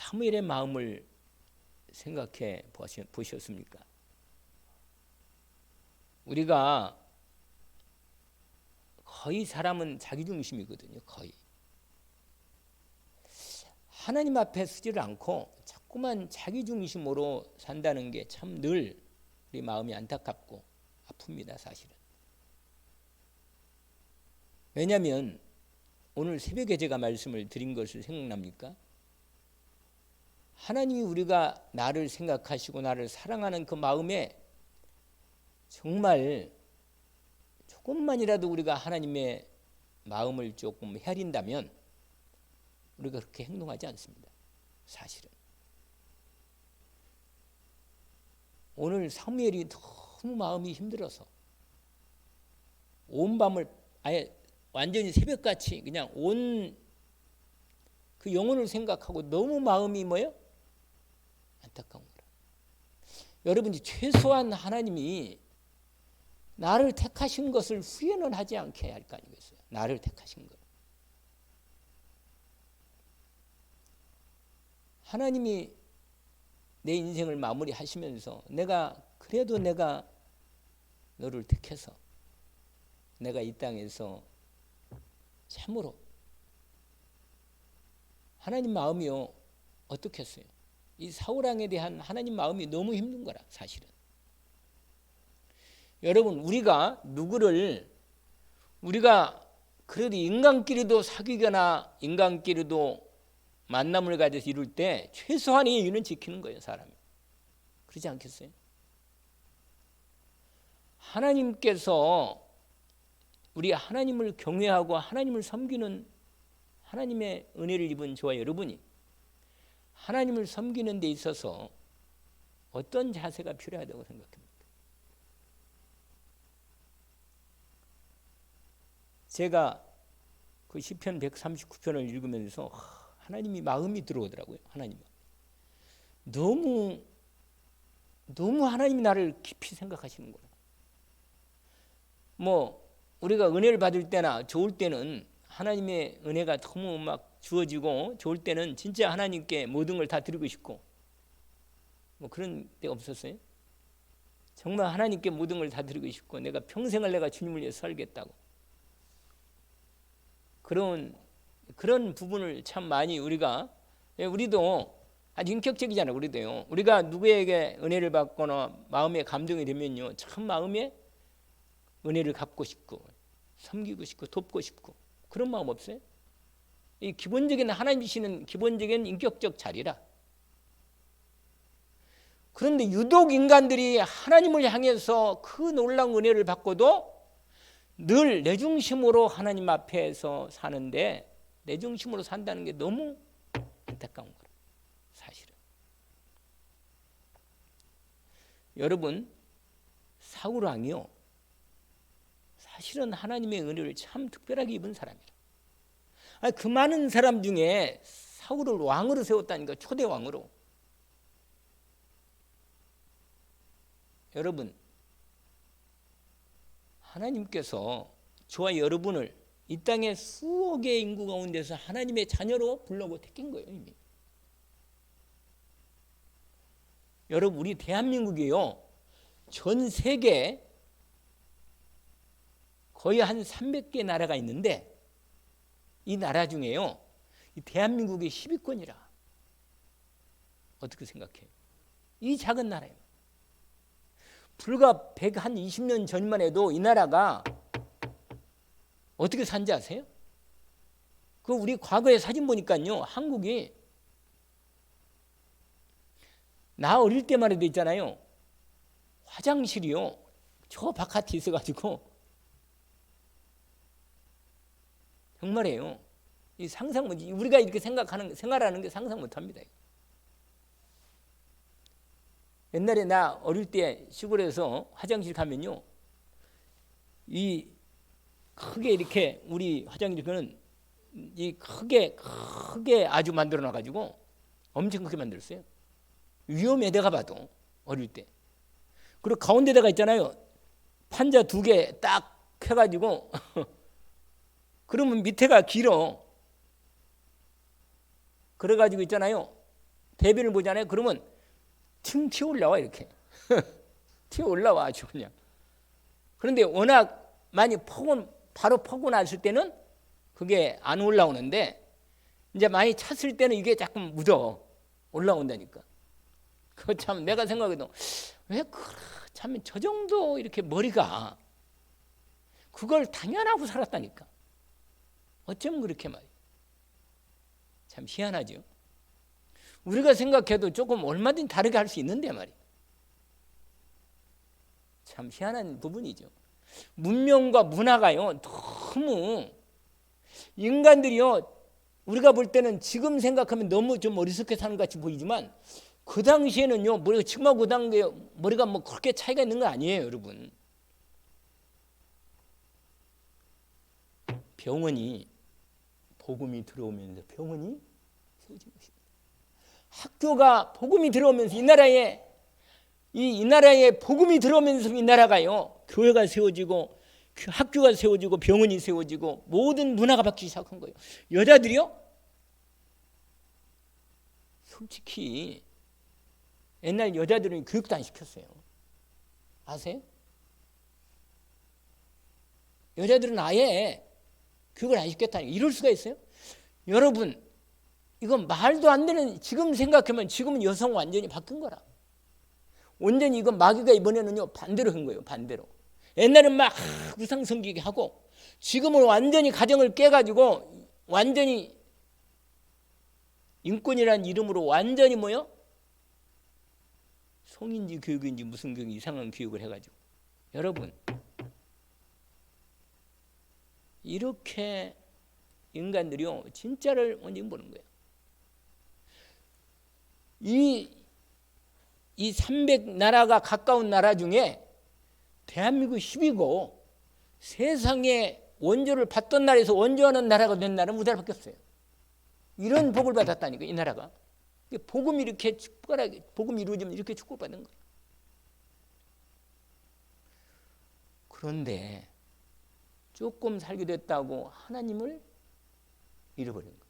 사무엘의 마음을 생각해 보셨습니까? 우리가 거의 사람은 자기중심이거든요. 거의. 하나님 앞에 서지를 않고 자꾸만 자기중심으로 산다는 게 참 늘 우리 마음이 안타깝고 아픕니다. 사실은. 왜냐하면 오늘 새벽에 제가 말씀을 드린 것을 생각납니까? 하나님이 우리가 나를 생각하시고 나를 사랑하는 그 마음에 정말 조금만이라도 우리가 하나님의 마음을 조금 헤아린다면 우리가 그렇게 행동하지 않습니다. 사실은. 오늘 사무엘이 너무 마음이 힘들어서 온 밤을 아예 완전히 새벽같이 그냥 온 그 영혼을 생각하고 너무 마음이 뭐예요? 안타까운 거라. 여러분이 최소한 하나님이 나를 택하신 것을 후회는 하지 않게 할 거 아니겠어요? 나를 택하신 것. 하나님이 내 인생을 마무리하시면서 그래도 내가 너를 택해서 내가 이 땅에서 참으로 하나님 마음이요 어떻겠어요? 이 사울왕에 대한 하나님 마음이 너무 힘든 거라 사실은. 여러분 우리가 그래도 인간끼리도 사귀거나 인간끼리도 만남을 가져서 이룰 때 최소한의 예의는 지키는 거예요. 사람이. 그러지 않겠어요? 하나님께서 우리 하나님을 경외하고 하나님을 섬기는 하나님의 은혜를 입은 저와 여러분이 하나님을 섬기는 데 있어서 어떤 자세가 필요하다고 생각합니까? 제가 그 시편 139편을 읽으면서 하나님이 마음이 들어오더라고요. 하나님. 너무 하나님이 나를 깊이 생각하시는 거예요. 뭐 우리가 은혜를 받을 때나 좋을 때는 하나님의 은혜가 너무 막 주어지고 좋을 때는 진짜 하나님께 모든 걸 다 드리고 싶고 뭐 그런 데 없었어요? 정말 하나님께 모든 걸 다 드리고 싶고 내가 평생을 내가 주님을 위해서 살겠다고 그런 부분을 참 많이 우리도 아주 인격적이잖아요. 우리도요. 우리가 누구에게 은혜를 받거나 마음에 감동이 되면요, 참 마음에 은혜를 갚고 싶고 섬기고 싶고 돕고 싶고 그런 마음 없어요? 이 기본적인 하나님이시는 기본적인 인격적 자리라. 그런데 유독 인간들이 하나님을 향해서 그 놀라운 은혜를 받고도 늘 내 중심으로 하나님 앞에서 사는데 내 중심으로 산다는 게 너무 안타까운 거예요. 사실은. 여러분 사울 왕이요. 사실은 하나님의 은혜를 참 특별하게 입은 사람이라. 그 많은 사람 중에 사울을 왕으로 세웠다니까. 초대 왕으로. 여러분 하나님께서 저와 여러분을 이 땅의 수억의 인구 가운데서 하나님의 자녀로 불러고 택한 거예요. 이미. 여러분 우리 대한민국이요. 전 세계 거의 한 300개 나라가 있는데 이 나라 중에요. 이 대한민국이 10위권이라. 어떻게 생각해요? 이 작은 나라예요. 불과 120년 전만 해도 이 나라가 어떻게 산지 아세요? 그 우리 과거의 사진 보니까요. 한국이 나 어릴 때만 해도 있잖아요. 화장실이요. 저 바깥에 있어가지고 정말이에요. 이 상상 못지. 우리가 이렇게 생활하는 게 상상 못합니다. 옛날에 나 어릴 때 시골에서 화장실 가면요, 이 크게 이렇게 우리 화장실은 이 크게 아주 만들어 놔가지고 엄청 크게 만들었어요. 위험해 내가 봐도 어릴 때. 그리고 가운데다가 있잖아요. 판자 2개 딱 해가지고 그러면 밑에가 길어. 그래가지고 있잖아요. 대변을 보잖아요. 그러면 팅 튀어 올라와 이렇게. 튀어 올라와 아주 그냥. 그런데 워낙 많이 바로 퍼고 났을 때는 그게 안 올라오는데 이제 많이 찼을 때는 이게 자꾸 묻어 올라온다니까. 그거 참 내가 생각해도 왜 참 저 정도 이렇게 머리가 그걸 당연하고 살았다니까. 어쩜 그렇게 말이야. 참 희한하죠. 우리가 생각해도 조금 얼마든지 다르게 할 수 있는데 말이야. 참 희한한 부분이죠. 문명과 문화가요 너무 인간들이요 우리가 볼 때는 지금 생각하면 너무 좀 어리석게 사는 것 같이 보이지만 그 당시에는요 머리가 지금하고 그 당시에 머리가 뭐 그렇게 차이가 있는 거 아니에요 여러분. 병원이 복음이 들어오면서 병원이 세워진 것입니다. 학교가 복음이 들어오면서 이 나라에 복음이 들어오면서 이 나라가요 교회가 세워지고 학교가 세워지고 병원이 세워지고 모든 문화가 바뀌기 시작한 거예요. 여자들이요 솔직히 옛날 여자들은 교육도 안 시켰어요. 아세요? 여자들은 아예 교육을 안 시켰다니 이럴 수가 있어요? 여러분 이건 말도 안 되는 지금 생각하면 지금은 여성 완전히 바뀐 거라. 완전히 이건 마귀가 이번에는요 반대로 한 거예요. 반대로. 옛날엔 막 우상 섬기게 하고 지금은 완전히 가정을 깨가지고 완전히 인권이라는 이름으로 완전히 뭐요? 성인지 교육인지 무슨 교육 이상한 교육을 해가지고 여러분 이렇게 인간들이요 진짜를 완전히 보는 거예요. 이 300나라가 가까운 나라 중에 대한민국 10이고 세상에 원조를 받던 나라에서 원조하는 나라가 된 나라는 우리나라밖에 없어요. 이런 복을 받았다니까 이 나라가. 복음이 이렇게 축복하게 복음이 이루어지면 이렇게 축복받는 거예요. 그런데 조금 살게 됐다고 하나님을 잃어버린 거예요.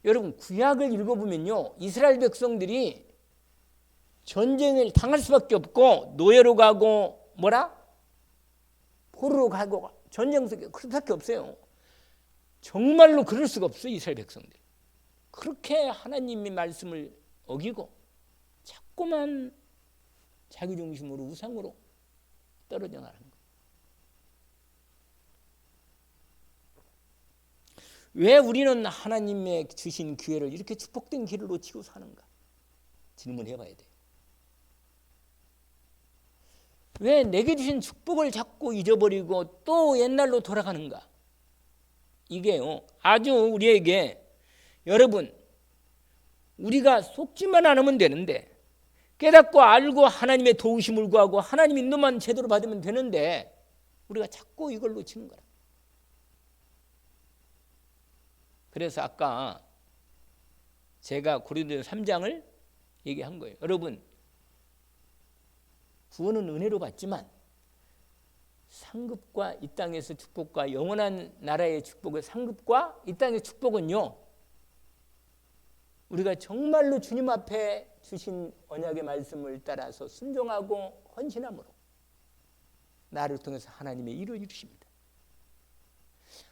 여러분 구약을 읽어보면요 이스라엘 백성들이 전쟁을 당할 수밖에 없고 노예로 가고 포로로 가고 전쟁 속에 그럴 수밖에 없어요. 정말로 그럴 수가 없어요. 이스라엘 백성들 그렇게 하나님의 말씀을 어기고 자꾸만 자기 중심으로 우상으로 떨어져 나가는 거예요. 왜 우리는 하나님의 주신 기회를 이렇게 축복된 길을 놓치고 사는가 질문해 봐야 돼요. 왜 내게 주신 축복을 자꾸 잊어버리고 또 옛날로 돌아가는가? 이게요 아주 우리에게 여러분 우리가 속지만 않으면 되는데 깨닫고 알고 하나님의 도우심을 구하고 하나님 인도만 제대로 받으면 되는데 우리가 자꾸 이걸 놓치는 거라. 그래서 아까 제가 고린도서 3장을 얘기한 거예요. 여러분 구원은 은혜로 받지만 상급과 이 땅에서 축복과 영원한 나라의 축복의 상급과 이 땅의 축복은요 우리가 정말로 주님 앞에 주신 언약의 말씀을 따라서 순종하고 헌신함으로 나를 통해서 하나님의 일을 이루십니다.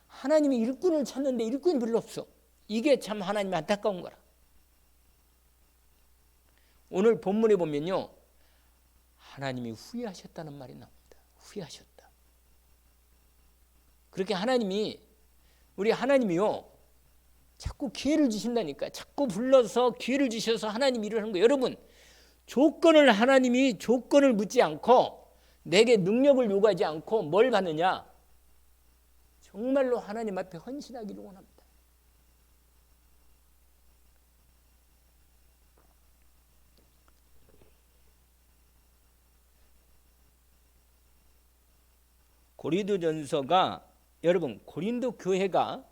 하나님이 일꾼을 찾는데 일꾼이 별로 없어. 이게 참 하나님의 안타까운 거라. 오늘 본문에 보면요 하나님이 후회하셨다는 말이 나옵니다. 후회하셨다. 그렇게 우리 하나님이요 자꾸 기회를 주신다니까. 자꾸 불러서 기회를 주셔서 하나님 일을 하는 거예요. 여러분 하나님이 조건을 묻지 않고 내게 능력을 요구하지 않고 뭘 받느냐? 정말로 하나님 앞에 헌신하기를 원합니다. 고린도전서가 여러분 고린도 교회가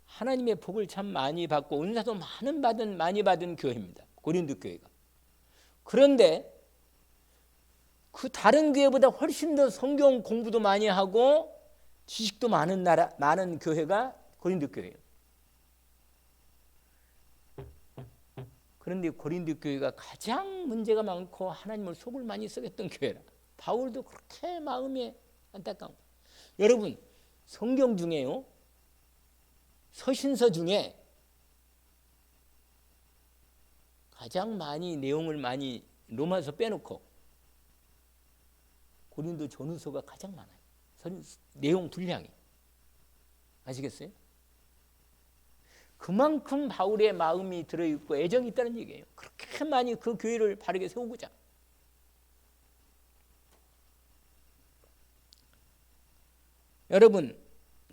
하나님의 복을 참 많이 받고 은사도 많이 받은 교회입니다. 고린도 교회가. 그런데 그 다른 교회보다 훨씬 더 성경 공부도 많이 하고 지식도 많은 교회가 고린도 교회예요. 그런데 고린도 교회가 가장 문제가 많고 하나님을 속을 많이 썩였던 교회라. 바울도 그렇게 마음이 안타까운. 여러분 성경 중에요, 서신서 중에 가장 많이 내용을 많이 로마서 빼놓고 고린도 전후서가 가장 많아요. 내용 분량이. 아시겠어요? 그만큼 바울의 마음이 들어있고 애정이 있다는 얘기예요. 그렇게 많이 그 교회를 바르게 세우고자. 여러분,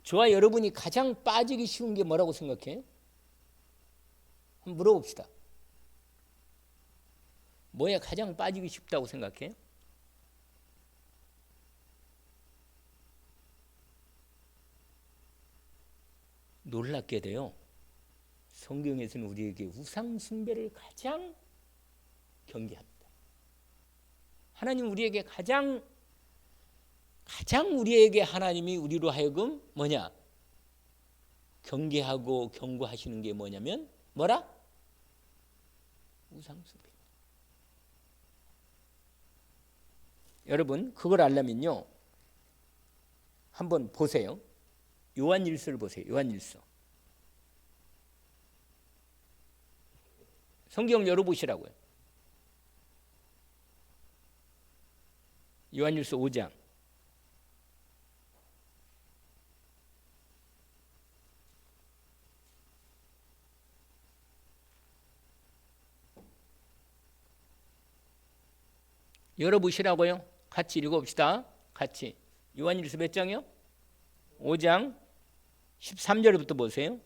저와 여러분이 가장 빠지기 쉬운 게 뭐라고 생각해요? 한번 물어봅시다. 뭐에 가장 빠지기 쉽다고 생각해요? 놀랍게도요, 성경에서는 우리에게 우상 숭배를 가장 경계합니다. 하나님 우리에게 가장 우리에게 하나님이 우리로 하여금 뭐냐? 경계하고 경고하시는 게 뭐냐면 뭐라? 우상 숭배. 여러분 그걸 알려면요, 한번 보세요. 요한일서를 보세요. 요한일서. 성경을 열어보시라고요. 요한일서 5장. 열어보시라고요. 같이 읽어봅시다. 같이. 요한일서 몇 장이요? 5장 13절부터 보세요.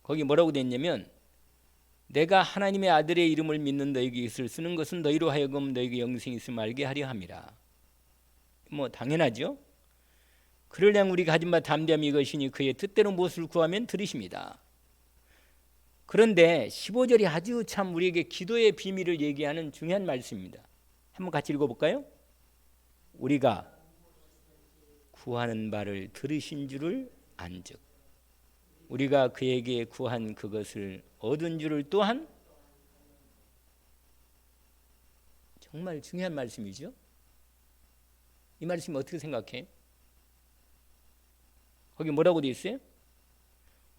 거기 뭐라고 됐냐면, 내가 하나님의 아들의 이름을 믿는 너에게 이것을 쓰는 것은 너희로 하여금 너에게 영생이 있음을 알게 하려 함이라. 뭐 당연하죠. 그를 향 우리가 가진 바 담대함이 이것이니 그의 뜻대로 무엇을 구하면 들으십니다. 그런데 15절이 아주 참 우리에게 기도의 비밀을 얘기하는 중요한 말씀입니다. 한번 같이 읽어볼까요? 우리가 구하는 바를 들으신 줄을 안즉 우리가 그에게 구한 그것을 얻은 줄을 또한. 정말 중요한 말씀이죠. 이 말씀이 어떻게 생각해? 거기 뭐라고 되어 있어요?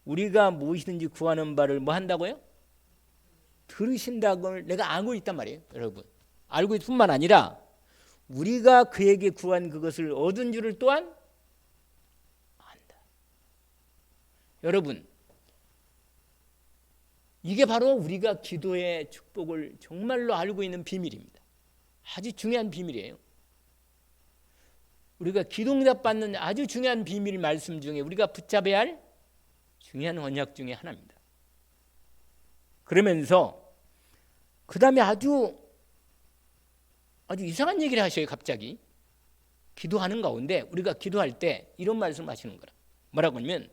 우리가 무엇이든지 구하는 바를 뭐 한다고요? 들으신다고 내가 알고 있단 말이에요. 여러분 알고 있을 뿐만 아니라 우리가 그에게 구한 그것을 얻은 줄을 또한 안다. 여러분 이게 바로 우리가 기도의 축복을 정말로 알고 있는 비밀입니다. 아주 중요한 비밀이에요. 우리가 기도응답 받는 아주 중요한 비밀 말씀 중에 우리가 붙잡아야 할 중요한 언약 중에 하나입니다. 그러면서 그 다음에 아주 이상한 얘기를 하셔요. 갑자기 기도하는 가운데 우리가 기도할 때 이런 말씀을 하시는 거라. 뭐라고 하면,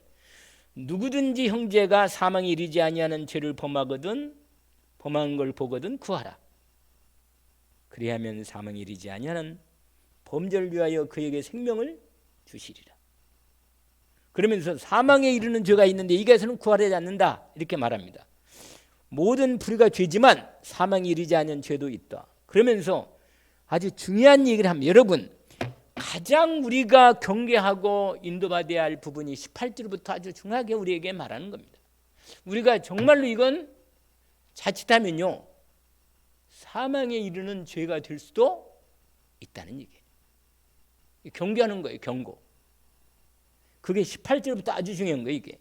누구든지 형제가 사망에 이르지 아니하는 죄를 범한 걸 보거든 구하라. 그리하면 사망에 이르지 아니하는 범죄를 위하여 그에게 생명을 주시리라. 그러면서 사망에 이르는 죄가 있는데 이것은 구하지 않는다 이렇게 말합니다. 모든 불의가 죄지만 사망에 이르지 않은 죄도 있다. 그러면서 아주 중요한 얘기를 합니다. 여러분 가장 우리가 경계하고 인도받아야 할 부분이 18절부터 아주 중요하게 우리에게 말하는 겁니다. 우리가 정말로 이건 자칫하면요 사망에 이르는 죄가 될 수도 있다는 얘기예요. 경계하는 거예요. 경고. 그게 18절부터 아주 중요한 거예요. 이게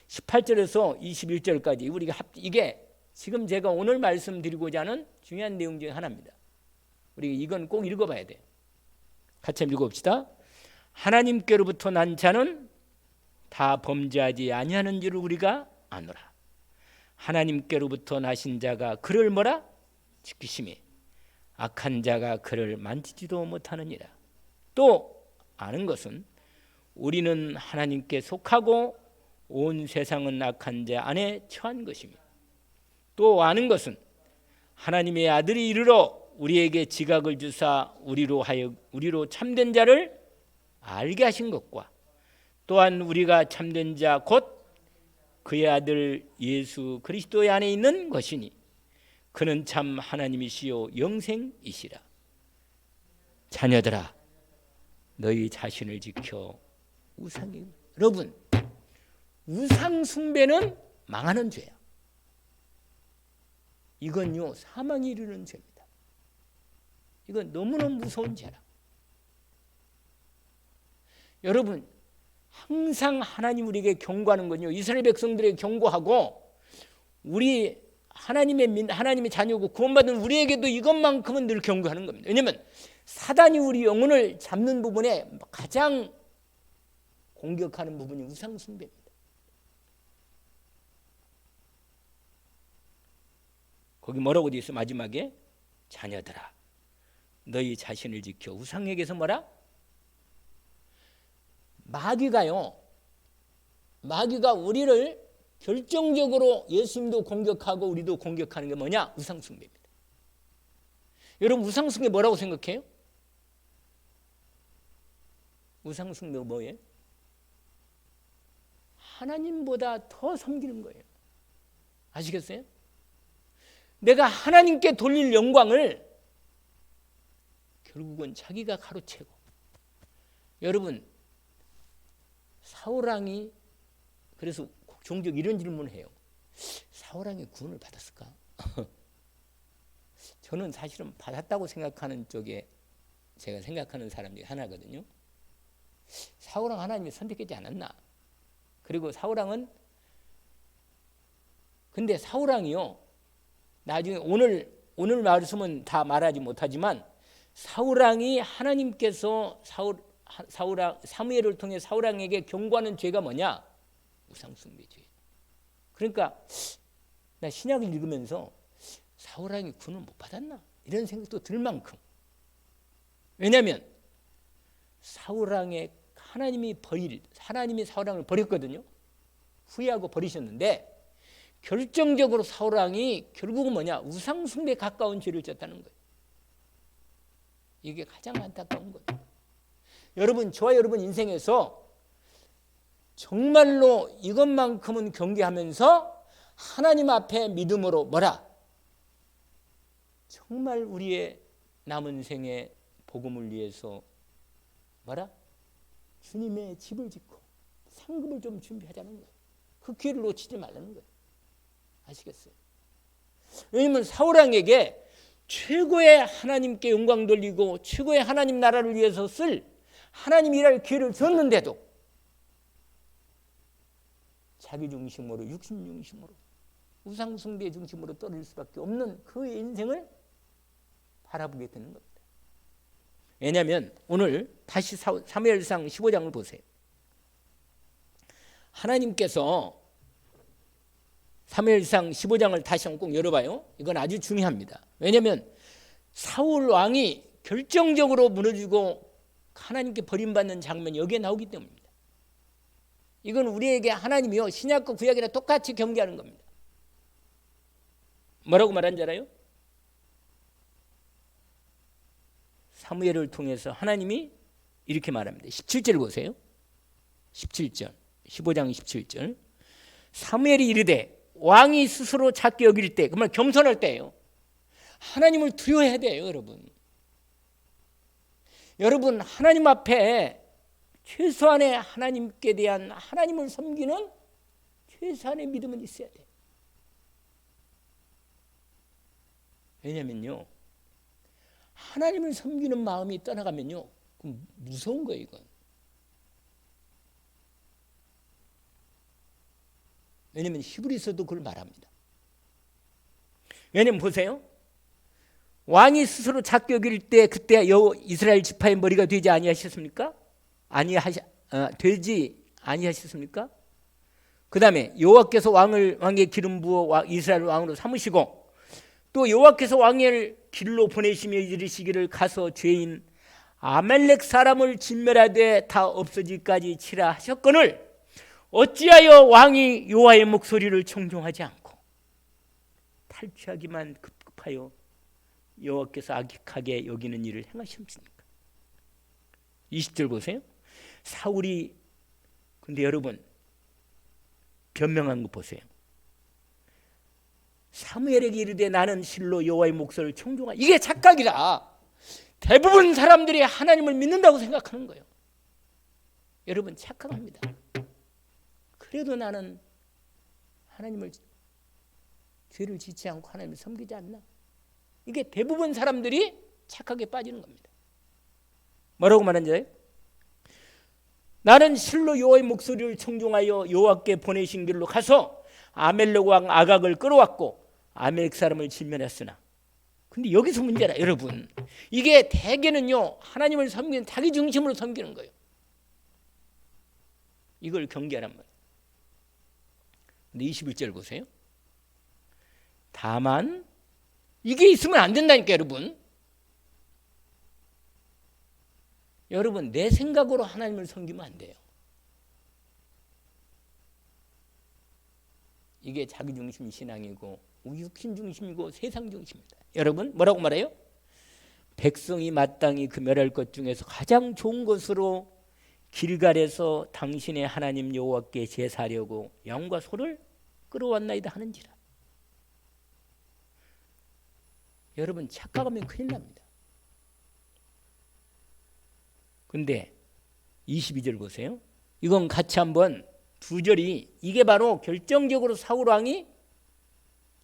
18절에서 21절까지 우리가 이게 지금 제가 오늘 말씀드리고자 하는 중요한 내용 중에 하나입니다. 우리가 이건 꼭 읽어봐야 돼요. 같이 읽어봅시다. 하나님께로부터 난 자는 다 범죄하지 아니하는 줄을 우리가 아노라. 하나님께로부터 나신 자가 그를 뭐라? 지키심에 악한 자가 그를 만지지도 못하느니라. 또 아는 것은 우리는 하나님께 속하고 온 세상은 악한 자 안에 처한 것이며, 또 아는 것은 하나님의 아들이 이르러 우리에게 지각을 주사 우리로 참된 자를 알게 하신 것과 또한 우리가 참된 자 곧 그의 아들 예수 그리스도의 안에 있는 것이니 그는 참 하나님이시요 영생이시라. 자녀들아 너희 자신을 지켜 우상이. 여러분, 우상 숭배는 망하는 죄야. 이건요 사망에 이르는 죄입니다. 이건 너무너무 무서운 죄라. 여러분, 항상 하나님 우리에게 경고하는 건요, 이스라엘 백성들에게 경고하고 우리 하나님의 자녀고 구원받은 우리에게도 이것만큼은 늘 경고하는 겁니다. 왜냐하면 사단이 우리 영혼을 잡는 부분에 가장 공격하는 부분이 우상 숭배입니다. 거기 뭐라고 되어 있어? 마지막에 자녀들아 너희 자신을 지켜. 우상에게서 뭐라? 마귀가 우리를 결정적으로 예수님도 공격하고 우리도 공격하는 게 뭐냐? 우상 숭배입니다. 여러분, 우상 숭배 뭐라고 생각해요? 우상 숭배가 뭐예요? 하나님보다 더 섬기는 거예요. 아시겠어요? 내가 하나님께 돌릴 영광을 결국은 자기가 가로채고. 여러분, 사울왕이 그래서 종종 이런 질문을 해요. 사울왕이 구원을 받았을까? 저는 사실은 받았다고 생각하는 쪽에 제가 생각하는 사람 중에 하나거든요. 사울왕 하나님이 선택하지 않았나? 그리고 근데 사울왕이요, 나중에 오늘 말씀은 다 말하지 못하지만 사울왕이 하나님께서 사무엘을 통해 사울왕에게 경고하는 죄가 뭐냐? 우상숭배죄. 그러니까 나 신약을 읽으면서 사울왕이 구원을 못 받았나? 이런 생각도 들 만큼. 왜냐하면 하나님이 사울왕을 버렸거든요. 후회하고 버리셨는데 결정적으로 사울왕이 결국은 뭐냐? 우상숭배에 가까운 죄를 졌다는 거예요. 이게 가장 안타까운 거예요. 여러분, 저와 여러분 인생에서 정말로 이것만큼은 경계하면서 하나님 앞에 믿음으로 뭐라? 정말 우리의 남은 생에 복음을 위해서 뭐라? 주님의 집을 짓고 상급을 좀 준비하자는 거예요. 그 기회를 놓치지 말라는 거예요. 아시겠어요? 왜냐하면 사울왕에게 최고의 하나님께 영광 돌리고 최고의 하나님 나라를 위해서 쓸 하나님 일할 기회를 줬는데도 자기 중심으로, 육신 중심으로, 우상 숭배 중심으로 떨어질 수밖에 없는 그의 인생을 바라보게 되는 겁니다. 왜냐하면 오늘 다시 사무엘상 15장을 보세요. 하나님께서 사무엘상 15장을 다시 한번 꼭 열어봐요. 이건 아주 중요합니다. 왜냐하면 사울 왕이 결정적으로 무너지고 하나님께 버림받는 장면이 여기에 나오기 때문입니다. 이건 우리에게 하나님이요, 신약과 구약이랑 똑같이 경계하는 겁니다. 뭐라고 말한 줄 알아요? 사무엘을 통해서 하나님이 이렇게 말합니다. 17절 보세요. 17절, 15장 17절. 사무엘이 이르되 왕이 스스로 작게 여길 때, 그러면 겸손할 때예요. 하나님을 두려워해야 돼요, 여러분. 여러분, 하나님 앞에 최소한의 하나님께 대한 하나님을 섬기는 최소한의 믿음은 있어야 돼요. 왜냐면요, 하나님을 섬기는 마음이 떠나가면요, 무서운 거예요, 이건. 왜냐면 히브리서도 그걸 말합니다. 왜냐면 보세요. 왕이 스스로 작게 여길 때 그때 이스라엘 지파의 머리가 되지 아니하셨습니까? 되지 아니하셨습니까? 그 다음에 여호와께서 왕의 기름 부어 이스라엘 왕으로 삼으시고 또 여호와께서 왕을 길로 보내시며 이르시기를 가서 죄인 아말렉 사람을 진멸하되 다 없어지기까지 치라 하셨거늘 어찌하여 왕이 여호와의 목소리를 청종하지 않고 탈취하기만 급급하여 여호와께서 악하게 여기는 일을 행하셨습니까? 20절 보세요. 사울이 근데 여러분 변명한 거 보세요. 사무엘에게 이르되 나는 실로 여호와의 목소리를 청종하라. 이게 착각이라. 대부분 사람들이 하나님을 믿는다고 생각하는 거예요. 여러분 착각합니다. 그래도 나는 하나님을 죄를 짓지 않고 하나님을 섬기지 않나? 이게 대부분 사람들이 착각에 빠지는 겁니다. 뭐라고 말하는지? 나는 실로 여호와의 목소리를 청종하여 여호와께 보내신 길로 가서 아멜렉 왕 아각을 끌어왔고 아멜렉 사람을 진멸했으나. 근데 여기서 문제라 여러분. 이게 대개는요 하나님을 섬기는 자기 중심으로 섬기는 거예요. 이걸 경계하란 말이에요. 근데 21절 보세요. 다만 이게 있으면 안 된다니까 여러분. 여러분 내 생각으로 하나님을 섬기면 안 돼요. 이게 자기중심 신앙이고 육신 중심이고 세상 중심입니다. 여러분 뭐라고 말해요? 백성이 마땅히 금멸할 것 중에서 가장 좋은 것으로 길갈에서 당신의 하나님 여호와께 제사하려고 양과 소를 끌어왔나이다 하는지라. 여러분 착각하면 큰일 납니다. 근데 22절 보세요. 이건 같이 한번 두 절이 이게 바로 결정적으로 사울왕이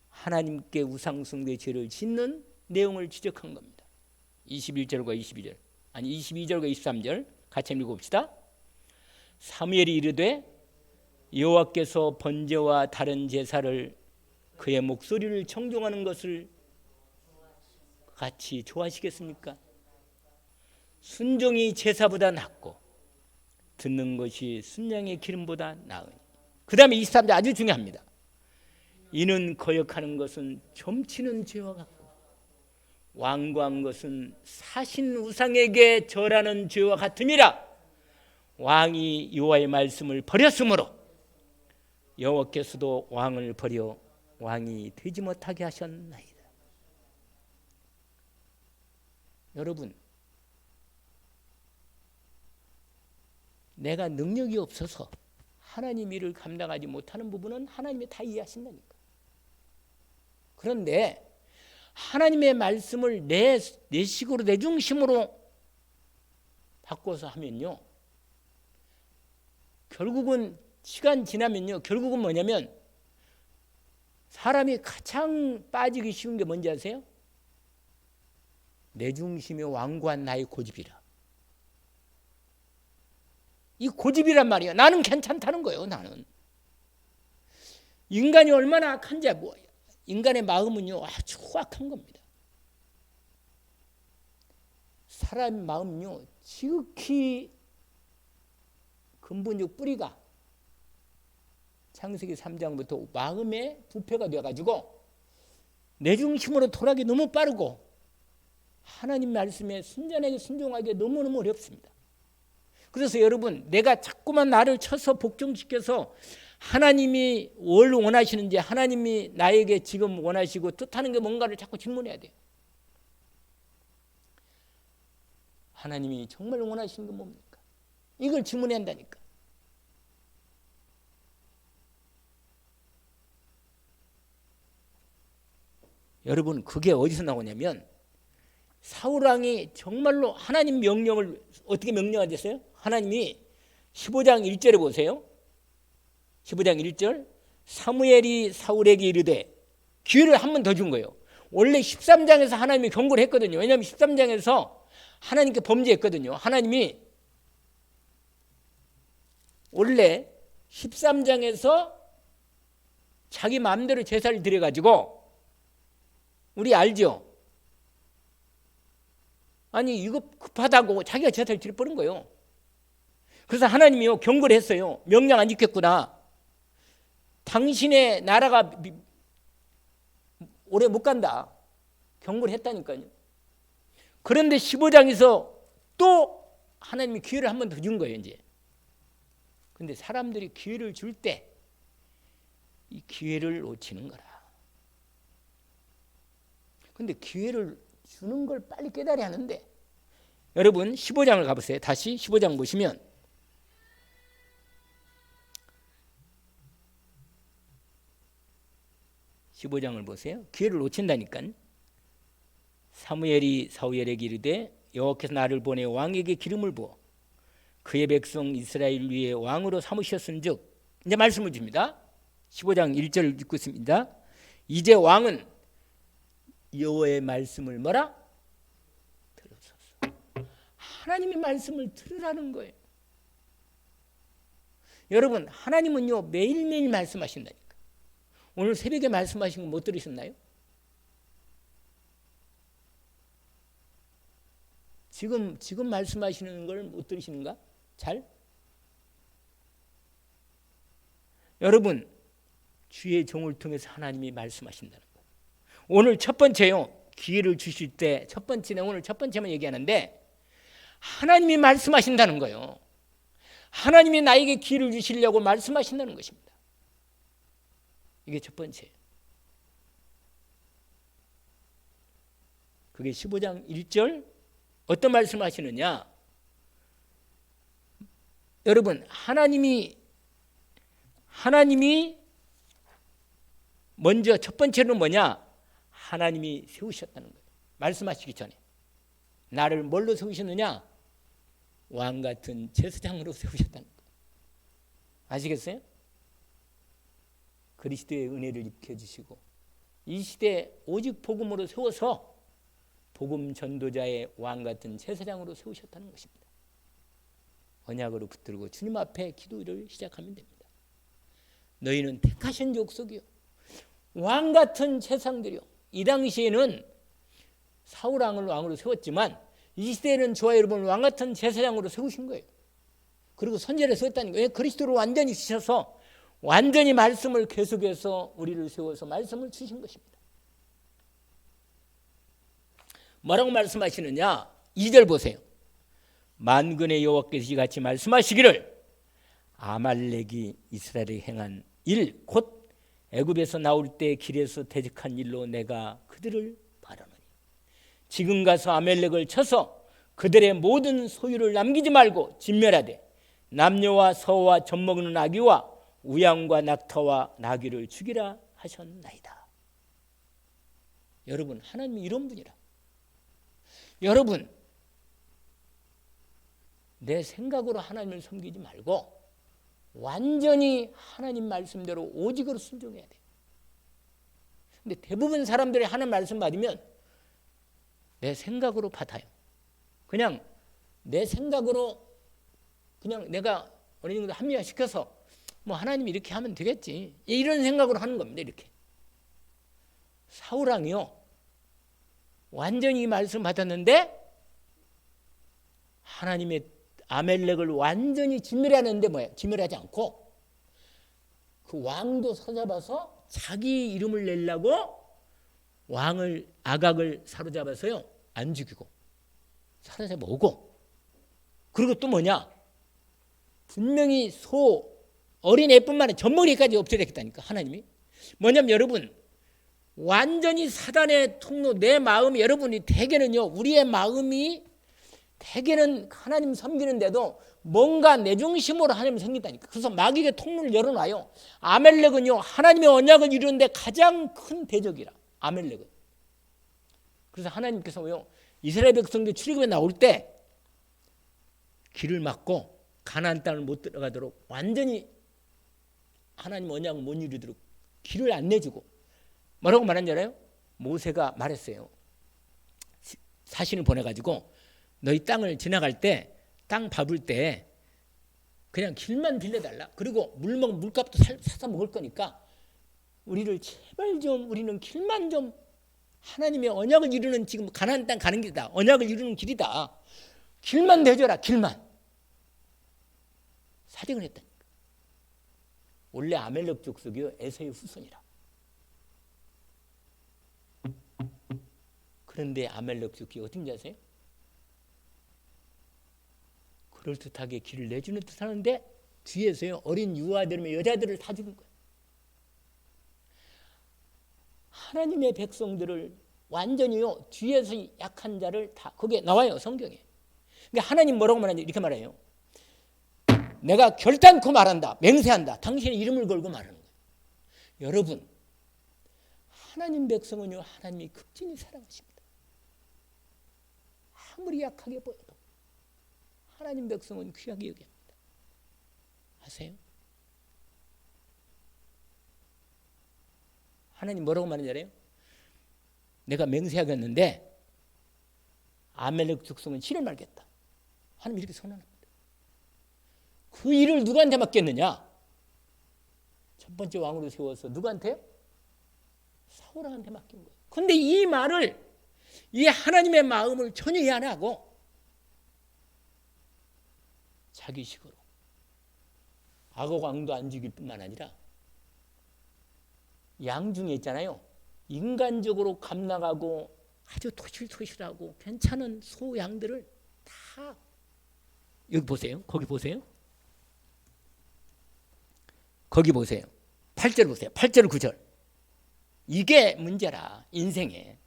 하나님께 우상숭배 죄를 짓는 내용을 지적한 겁니다. 21절과 22절 아니 22절과 23절 같이 읽어봅시다. 사무엘이 이르되 여호와께서 번제와 다른 제사를 그의 목소리를 청종하는 것을 같이 좋아하시겠습니까? 순종이 제사보다 낫고 듣는 것이 순양의 기름보다 나으니. 그 다음에 23절 아주 중요합니다. 이는 거역하는 것은 점치는 죄와 같고 완고한 것은 사신 우상에게 절하는 죄와 같음이라. 왕이 여호와의 말씀을 버렸으므로 여호와께서도 왕을 버려 왕이 되지 못하게 하셨나이다. 여러분 내가 능력이 없어서 하나님 일을 감당하지 못하는 부분은 하나님이 다 이해하신다니까. 그런데 하나님의 말씀을 내 식으로 내 중심으로 바꿔서 하면요 결국은 시간 지나면요 결국은 뭐냐면 사람이 가장 빠지기 쉬운 게 뭔지 아세요? 내 중심이 완고한 나의 고집이라. 이 고집이란 말이에요. 나는 괜찮다는 거예요. 나는 인간이 얼마나 악한지 인간의 마음은요 아주 악한 겁니다. 사람의 마음은요 지극히 근본적 뿌리가 창세기 3장부터 마음의 부패가 되어가지고 내 중심으로 돌아가기 너무 빠르고 하나님 말씀에 순전하게 순종하기 너무너무 어렵습니다. 그래서 여러분 내가 자꾸만 나를 쳐서 복종시켜서 하나님이 뭘 원하시는지 하나님이 나에게 지금 원하시고 뜻하는 게 뭔가를 자꾸 질문해야 돼요. 하나님이 정말 원하시는 게 뭡니까? 이걸 질문해야 한다니까. 여러분 그게 어디서 나오냐면 사울왕이 정말로 하나님 명령을 어떻게 명령하셨어요? 하나님이 15장 1절에 보세요. 15장 1절 사무엘이 사울에게 이르되 기회를 한 번 더 준 거예요. 원래 13장에서 하나님이 경고를 했거든요. 왜냐하면 13장에서 하나님께 범죄했거든요. 하나님이 원래 13장에서 자기 마음대로 제사를 드려가지고 우리 알죠? 아니 이거 급하다고 자기가 제사를 드려버린 거예요. 그래서 하나님이요 경고를 했어요. 명령 안 지켰구나. 당신의 나라가 오래 못 간다. 경고를 했다니까요. 그런데 15장에서 또 하나님이 기회를 한 번 더 준 거예요. 이제. 근데 사람들이 기회를 줄 때 이 기회를 놓치는 거라. 근데 기회를 주는 걸 빨리 깨달아야 하는데 여러분 15장을 가보세요. 다시 15장 보시면 15장을 보세요. 기회를 놓친다니까. 사무엘이 사울에게 이르되 여호와께서 나를 보내 왕에게 기름을 부어 그의 백성 이스라엘 위에 왕으로 삼으셨은즉, 이제 말씀을 줍니다. 15장 1절을 읽고 있습니다. 이제 왕은 여호와의 말씀을 뭐라? 들으소서. 하나님의 말씀을 들으라는 거예요. 여러분, 하나님은요 매일매일 말씀하신다니까. 오늘 새벽에 말씀하신 거 못 들으셨나요? 지금 말씀하시는 걸 못 들으시는가? 잘? 여러분, 주의 종을 통해서 하나님이 말씀하신다는 거예요. 오늘 첫 번째요, 기회를 주실 때 첫 번째는 오늘 첫 번째만 얘기하는데 하나님이 말씀하신다는 거예요. 하나님이 나에게 기회를 주시려고 말씀하신다는 것입니다. 이게 첫 번째예요. 그게 15장 1절 어떤 말씀을 하시느냐? 여러분, 하나님이 먼저 첫 번째는 뭐냐? 하나님이 세우셨다는 거예요. 말씀하시기 전에 나를 뭘로 세우셨느냐? 왕 같은 제사장으로 세우셨다는 거예요. 아시겠어요? 그리스도의 은혜를 입혀주시고 이 시대에 오직 복음으로 세워서 복음 전도자의 왕 같은 제사장으로 세우셨다는 것입니다. 언약으로 붙들고 주님 앞에 기도를 시작하면 됩니다. 너희는 택하신 족속이요 왕 같은 제사장들이요. 이 당시에는 사울 왕을 왕으로 세웠지만 이 시대에는 저와 여러분을 왕 같은 제사장으로 세우신 거예요. 그리고 선제를 세웠다는 거예요. 그리스도로 완전히 지셔서 완전히 말씀을 계속해서 우리를 세워서 말씀을 주신 것입니다. 뭐라고 말씀하시느냐? 2절 보세요. 만군의 여호와께서 이같이 말씀하시기를 아말렉이 이스라엘에 행한 일 곧 애굽에서 나올 때 길에서 대적한 일로 내가 그들을 바라노니 지금 가서 아말렉을 쳐서 그들의 모든 소유를 남기지 말고 진멸하되 남녀와 서와 젖먹는 아기와 우양과 낙타와 나귀를 죽이라 하셨나이다. 여러분, 하나님이 이런 분이라. 여러분, 내 생각으로 하나님을 섬기지 말고 완전히 하나님 말씀대로 오직으로 순종해야 돼. 근데 대부분 사람들이 하나님 말씀 받으면 내 생각으로 받아요. 그냥 내 생각으로 그냥 내가 어느 정도 합리화시켜서 뭐 하나님이 이렇게 하면 되겠지 이런 생각으로 하는 겁니다. 이렇게 사울 왕이요 완전히 말씀 받았는데 하나님의 아멜렉을 완전히 진멸하는데 뭐예요? 진멸하지 않고 그 왕도 사잡아서 자기 이름을 내려고 왕을 아각을 사로잡아서요 안 죽이고 사로잡아 오고, 그리고 또 뭐냐? 분명히 소 어린애뿐만 아니라 젖먹이까지 없애겠다니까 하나님이. 뭐냐면 여러분, 완전히 사단의 통로, 내 마음이, 여러분이 대개는요 우리의 마음이 대개는 하나님 섬기는데도 뭔가 내 중심으로 하나님을 섬긴다니까. 그래서 마귀의 통로를 열어놔요. 아멜렉은요 하나님의 언약을 이루는데 가장 큰 대적이라, 아멜렉은. 그래서 하나님께서요 이스라엘 백성들이 출애굽에 나올 때 길을 막고 가나안 땅을 못 들어가도록 완전히 하나님 언약을 못 이루도록 길을 안 내주고, 뭐라고 말한지 알아요? 모세가 말했어요. 사신을 보내가지고 너희 땅을 지나갈 때 땅 밟을 때 그냥 길만 빌려달라. 그리고 물값도 사서 먹을 거니까 우리를 제발 좀, 우리는 길만 좀, 하나님의 언약을 이루는, 지금 가나안 땅 가는 길이다, 언약을 이루는 길이다, 길만 내줘라. 길만. 사정을 했다니까. 원래 아멜렉 족속이요 에서의 후손이라. 그런데 아멜렉 족속이 어딘지 아세요? 그럴듯하게 길을 내주는 듯 하는데 뒤에서요 어린 유아들이며 여자들을 다 죽인 거예요. 하나님의 백성들을 완전히요 뒤에서 약한 자를 다, 그게 나와요 성경에. 그러니까 하나님 뭐라고 말하는지 이렇게 말해요. 내가 결단코 말한다, 맹세한다, 당신의 이름을 걸고 말하는 거예요. 여러분, 하나님 백성은요, 하나님이 극진히 사랑하십니다. 아무리 약하게 보여도 하나님 백성은 귀하게 여깁니다. 아세요? 하나님 뭐라고 말하는지 알아요? 내가 맹세하겠는데 아멜렉 죽성은 치를 말겠다. 하나님 이렇게 선언합니다. 그 일을 누구한테 맡겼느냐? 첫 번째 왕으로 세워서 누구한테? 사울한테 맡긴 거예요. 그런데 이 말을, 이 하나님의 마음을 전혀 이해 안 하고 자기식으로 악어 왕도 안 죽일 뿐만 아니라 양 중에 있잖아요, 인간적으로 감나가고 아주 토실토실하고 괜찮은 소 양들을 다, 여기 보세요. 거기 보세요. 거기 보세요. 8절 보세요. 8절 9절. 이게 문제라, 인생에.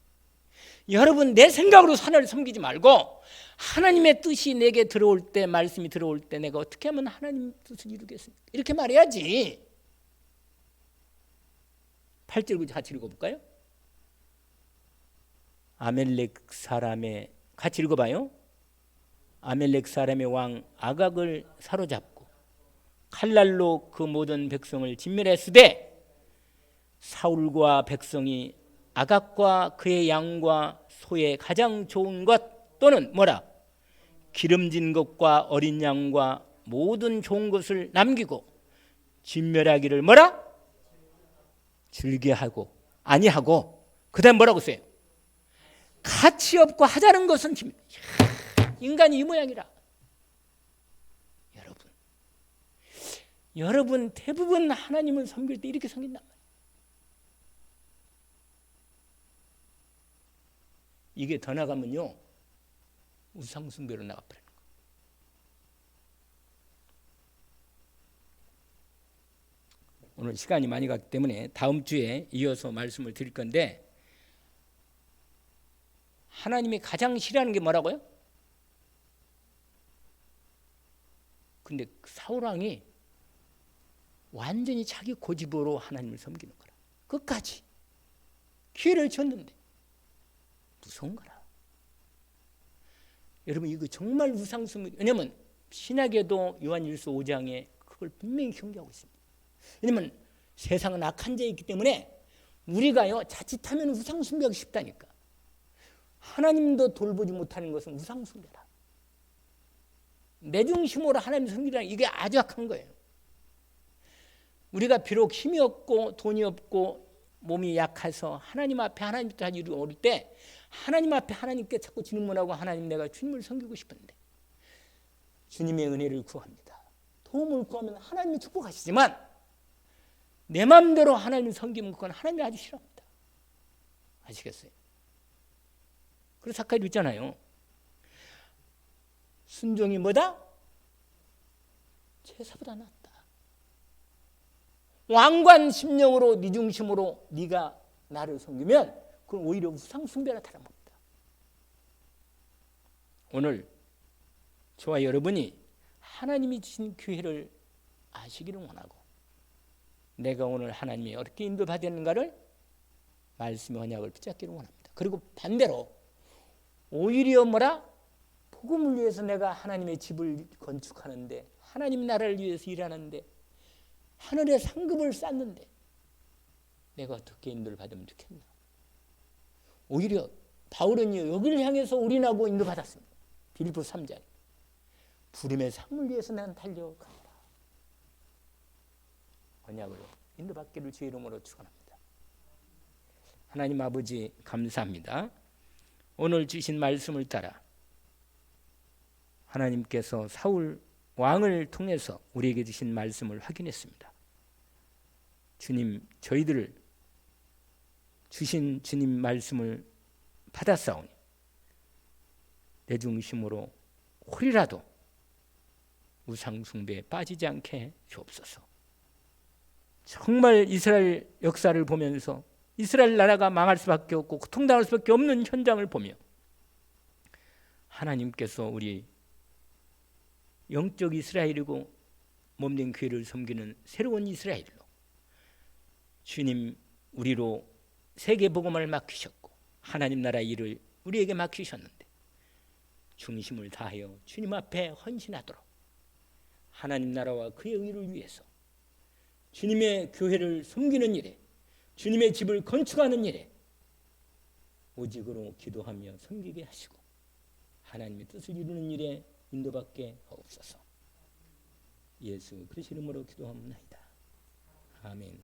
여러분, 내 생각으로 하나님을 섬기지 말고 하나님의 뜻이 내게 들어올 때, 말씀이 들어올 때 내가 어떻게 하면 하나님 뜻을 이루겠습니까? 이렇게 말해야지. 8절 9절 같이 읽어볼까요? 아멜렉 사람의, 같이 읽어봐요. 아멜렉 사람의 왕 아각을 사로잡고 칼날로 그 모든 백성을 진멸했으되 사울과 백성이 아각과 그의 양과 소의 가장 좋은 것 또는 뭐라? 기름진 것과 어린 양과 모든 좋은 것을 남기고 진멸하기를 뭐라? 즐겨하고 아니하고, 그 다음 뭐라고 써요? 가치 없고 하자는 것은 인간이 이 모양이라. 여러분 대부분 하나님을 섬길 때 이렇게 섬긴단 말이에요. 이게 더 나가면요, 우상숭배로 나가버리는 거예요. 오늘 시간이 많이 갔기 때문에 다음 주에 이어서 말씀을 드릴 건데, 하나님이 가장 싫어하는 게 뭐라고요? 근데 사울 왕이 완전히 자기 고집으로 하나님을 섬기는 거라. 끝까지 기회를 줬는데 무서운 거라. 여러분, 이거 정말 우상숭배. 왜냐하면 신약에도 요한일서 5장에 그걸 분명히 경계하고 있습니다. 왜냐하면 세상은 악한 자에 있기 때문에 우리가요, 자칫하면 우상숭배하기 쉽다니까. 하나님도 돌보지 못하는 것은 우상숭배라. 내 중심으로 하나님 섬기라는, 이게 아주 악한 거예요. 우리가 비록 힘이 없고 돈이 없고 몸이 약해서 하나님 앞에 하나님 뜻 하기 어려울 때, 하나님 앞에 하나님께 자꾸 질문하고, 하나님 내가 주님을 섬기고 싶은데, 주님의 은혜를 구합니다. 도움을 구하면 하나님이 축복하시지만 내 마음대로 하나님을 섬기면 그건 하나님이 아주 싫어합니다. 아시겠어요? 그래서 사카리도 있잖아요. 순종이 뭐다? 제사보다 낫다. 왕관 심령으로 네 중심으로 네가 나를 섬기면 그건 오히려 우상숭배나 다름없다. 오늘 저와 여러분이 하나님이 주신 기회를 아시기를 원하고, 내가 오늘 하나님이 어떻게 인도받았는가를 말씀의 언약을 붙잡기를 원합니다. 그리고 반대로 오히려 뭐라? 복음을 위해서 내가 하나님의 집을 건축하는데, 하나님 나라를 위해서 일하는데, 하늘의 상급을 쌓는데 내가 어떻게 인도를 받으면 좋겠나? 오히려 바울은요, 여기를 향해서 올인하고 인도받았습니다. 빌립보 3장. 부름의 상을 위해서 나는 달려가노라. 언약으로 인도받기를 주의 이름으로 축원합니다. 하나님 아버지, 감사합니다. 오늘 주신 말씀을 따라 하나님께서 사울 왕을 통해서 우리에게 주신 말씀을 확인했습니다. 주님, 저희들을 주신 주님 말씀을 받았사오니 내 중심으로 홀이라도 우상숭배에 빠지지 않게 주옵소서. 정말 이스라엘 역사를 보면서 이스라엘 나라가 망할 수밖에 없고 고통당할 수밖에 없는 현장을 보며 하나님께서 우리 영적 이스라엘이고 몸된 교회를 섬기는 새로운 이스라엘로 주님 우리로 세계 복음을 맡기셨고 하나님 나라 일을 우리에게 맡기셨는데 중심을 다하여 주님 앞에 헌신하도록 하나님 나라와 그의 의를 위해서 주님의 교회를 섬기는 일에 주님의 집을 건축하는 일에 오직으로 기도하며 섬기게 하시고 하나님의 뜻을 이루는 일에 인도받게 하옵소서. 예수 그리스도 이름으로 기도합니다. 아멘.